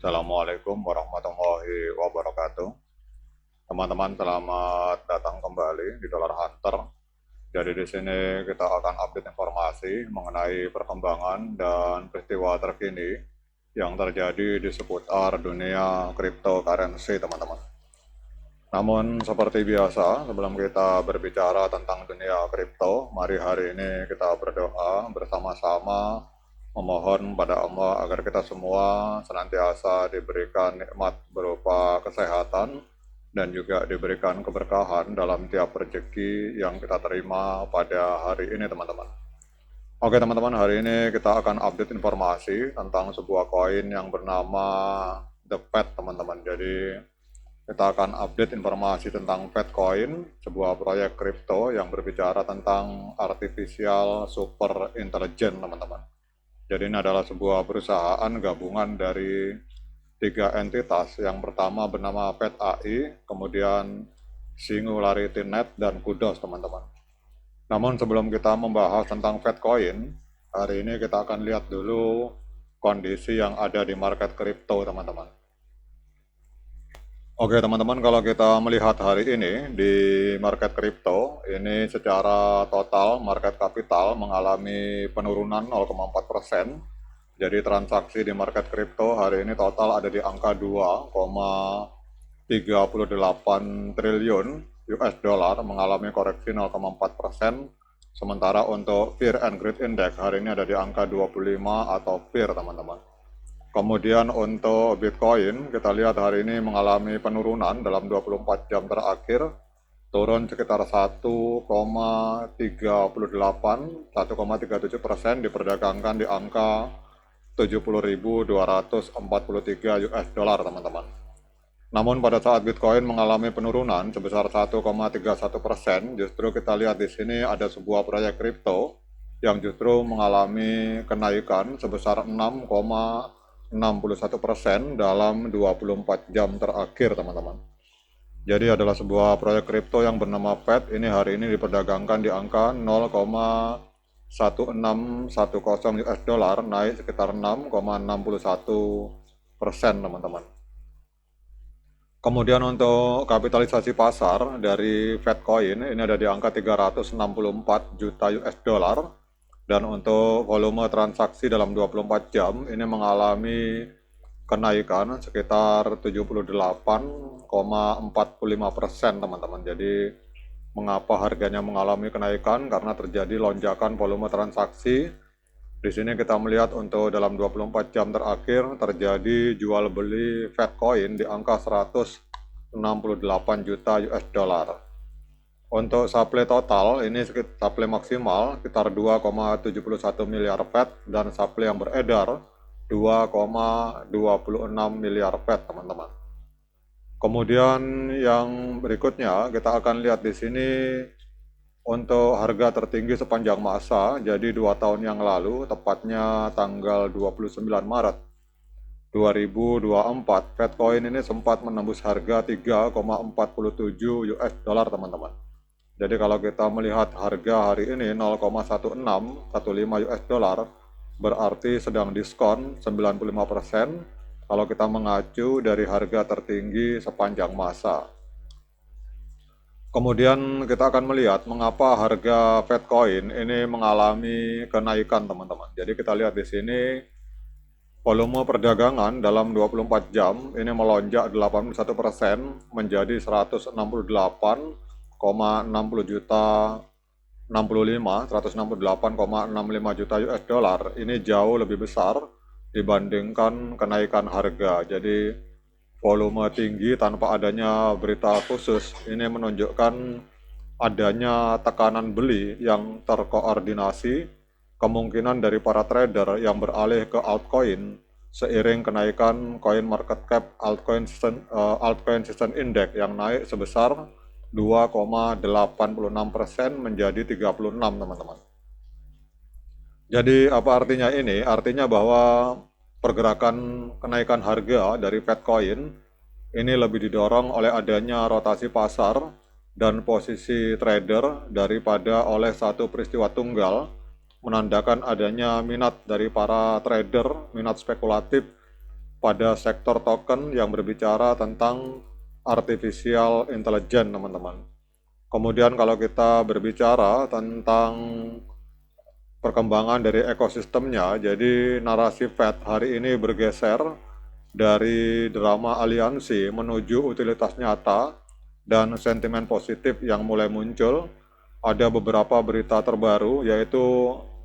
Assalamualaikum warahmatullahi wabarakatuh. Teman-teman, selamat datang kembali di Dollar Hunter. Jadi di sini kita akan update informasi mengenai perkembangan dan peristiwa terkini yang terjadi di seputar dunia cryptocurrency, teman-teman. Namun seperti biasa, sebelum kita berbicara tentang dunia kripto, mari hari ini kita berdoa bersama-sama memohon pada Allah agar kita semua senantiasa diberikan nikmat berupa kesehatan dan juga diberikan keberkahan dalam tiap rezeki yang kita terima pada hari ini, teman-teman. Oke teman-teman, hari ini kita akan update informasi tentang sebuah koin yang bernama The Pet, teman-teman. Jadi kita akan update informasi tentang Petcoin, sebuah proyek kripto yang berbicara tentang artificial super intelligence, teman-teman. Jadi ini adalah sebuah perusahaan gabungan dari 3 entitas. Yang pertama bernama Pet AI, kemudian Singularity Net, dan Kudos, teman-teman. Namun sebelum kita membahas tentang Petcoin, hari ini kita akan lihat dulu kondisi yang ada di market kripto, teman-teman. Oke teman-teman, kalau kita melihat hari ini di market kripto, ini secara total market capital mengalami penurunan 0,4%. Jadi transaksi di market kripto hari ini total ada di angka 2,38 triliun US dollar, mengalami koreksi 0,4%. Sementara untuk Fear and Greed Index hari ini ada di angka 25 atau Fear, teman-teman. Kemudian untuk Bitcoin, kita lihat hari ini mengalami penurunan dalam 24 jam terakhir, turun sekitar 1,37%, diperdagangkan di angka 70.243 US dollar, teman-teman. Namun pada saat Bitcoin mengalami penurunan sebesar 1,31%, justru kita lihat di sini ada sebuah proyek kripto yang justru mengalami kenaikan sebesar 6,61% dalam 24 jam terakhir, teman-teman. Jadi adalah sebuah proyek kripto yang bernama PET. Ini hari ini diperdagangkan di angka 0,1610 US dollar, naik sekitar 6,61%, teman-teman. Kemudian untuk kapitalisasi pasar dari Petcoin ini ada di angka 364 juta US dollar. Dan untuk volume transaksi dalam 24 jam ini mengalami kenaikan sekitar 78,45%, teman-teman. Jadi mengapa harganya mengalami kenaikan? Karena terjadi lonjakan volume transaksi. Di sini kita melihat untuk dalam 24 jam terakhir terjadi jual beli Petcoin di angka 168 juta US dollar. Untuk supply total, ini supply maksimal sekitar 2,71 miliar PET dan supply yang beredar 2,26 miliar PET, teman-teman. Kemudian yang berikutnya kita akan lihat di sini untuk harga tertinggi sepanjang masa. Jadi 2 tahun yang lalu, tepatnya tanggal 29 Maret 2024, Petcoin ini sempat menembus harga 3,47 US dollar, teman-teman. Jadi kalau kita melihat harga hari ini 0,1615 US dollar, berarti sedang diskon 95% kalau kita mengacu dari harga tertinggi sepanjang masa. Kemudian kita akan melihat mengapa harga Petcoin ini mengalami kenaikan, teman-teman. Jadi kita lihat di sini volume perdagangan dalam 24 jam ini melonjak 81% menjadi 168,60 juta 168,65 juta US dollar. Ini jauh lebih besar dibandingkan kenaikan harga. Jadi volume tinggi tanpa adanya berita khusus ini menunjukkan adanya tekanan beli yang terkoordinasi, kemungkinan dari para trader yang beralih ke altcoin seiring kenaikan coin market cap altcoin season index yang naik sebesar 2,86% menjadi 36, teman-teman. Jadi apa artinya ini? Artinya bahwa pergerakan kenaikan harga dari Petcoin ini lebih didorong oleh adanya rotasi pasar dan posisi trader daripada oleh satu peristiwa tunggal, menandakan adanya minat dari para trader, minat spekulatif pada sektor token yang berbicara tentang artificial intelligence, teman-teman. Kemudian kalau kita berbicara tentang perkembangan dari ekosistemnya, jadi narasi Fed hari ini bergeser dari drama aliansi menuju utilitas nyata dan sentimen positif yang mulai muncul. Ada beberapa berita terbaru, yaitu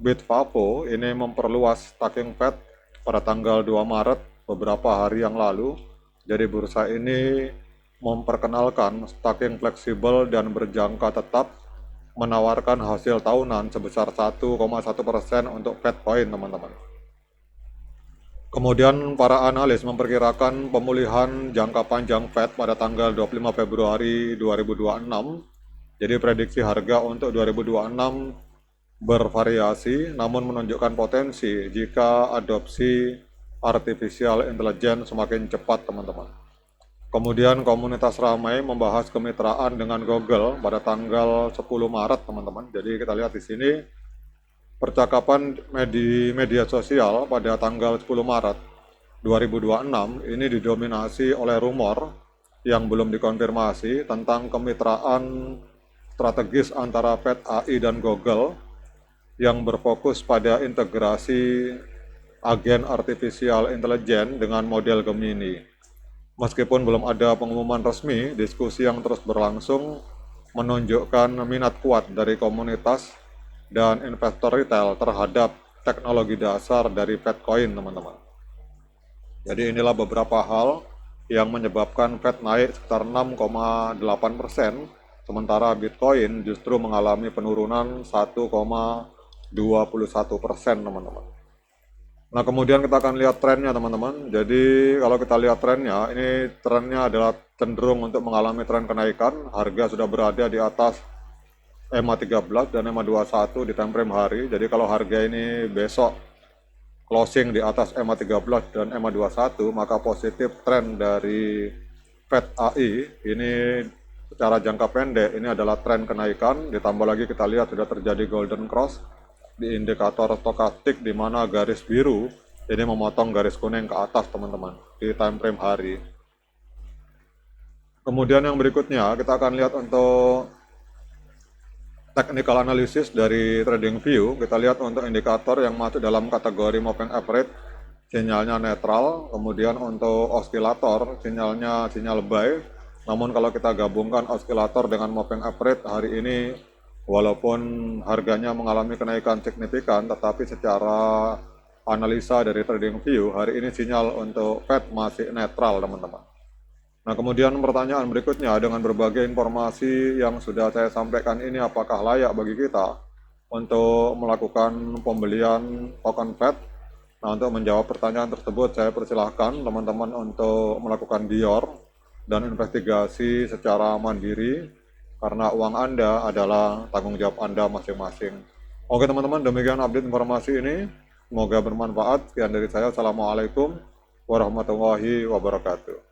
Bitfavo ini memperluas stacking Fed pada tanggal 2 Maret beberapa hari yang lalu. Jadi bursa ini memperkenalkan stacking fleksibel dan berjangka tetap, menawarkan hasil tahunan sebesar 1,1% untuk Fedcoin, teman-teman. Kemudian para analis memperkirakan pemulihan jangka panjang Fed pada tanggal 25 Februari 2026. Jadi prediksi harga untuk 2026 bervariasi, namun menunjukkan potensi jika adopsi artificial intelligence semakin cepat, teman-teman. Kemudian komunitas ramai membahas kemitraan dengan Google pada tanggal 10 Maret, teman-teman. Jadi kita lihat di sini percakapan media sosial pada tanggal 10 Maret 2026 ini didominasi oleh rumor yang belum dikonfirmasi tentang kemitraan strategis antara Fed AI dan Google yang berfokus pada integrasi agen artificial intelligence dengan model Gemini. Meskipun belum ada pengumuman resmi, diskusi yang terus berlangsung menunjukkan minat kuat dari komunitas dan investor retail terhadap teknologi dasar dari Fedcoin, teman-teman. Jadi inilah beberapa hal yang menyebabkan Fed naik sekitar 6,8%, sementara Bitcoin justru mengalami penurunan 1,21%, teman-teman. Nah, kemudian kita akan lihat trennya, teman-teman. Jadi kalau kita lihat trennya, ini trennya adalah cenderung untuk mengalami tren kenaikan. Harga sudah berada di atas EMA 13 dan EMA 21 di time frame hari. Jadi kalau harga ini besok closing di atas EMA 13 dan EMA 21, maka positif tren dari Fed AI ini secara jangka pendek ini adalah tren kenaikan. Ditambah lagi kita lihat sudah terjadi golden cross di indikator stokastik, di mana garis biru ini memotong garis kuning ke atas, teman-teman, di time frame hari. Kemudian yang berikutnya kita akan lihat untuk technical analysis dari TradingView. Kita lihat untuk indikator yang masuk dalam kategori moving average, sinyalnya netral. Kemudian untuk osilator, sinyalnya sinyal buy. Namun kalau kita gabungkan osilator dengan moving average hari ini, walaupun harganya mengalami kenaikan signifikan, tetapi secara analisa dari TradingView, hari ini sinyal untuk Fed masih netral, teman-teman. Nah, kemudian pertanyaan berikutnya, dengan berbagai informasi yang sudah saya sampaikan ini, apakah layak bagi kita untuk melakukan pembelian token Fed? Nah, untuk menjawab pertanyaan tersebut, saya persilahkan teman-teman untuk melakukan dior dan investigasi secara mandiri, karena uang Anda adalah tanggung jawab Anda masing-masing. Oke teman-teman, demikian update informasi ini. Semoga bermanfaat. Sekian dari saya. Assalamualaikum warahmatullahi wabarakatuh.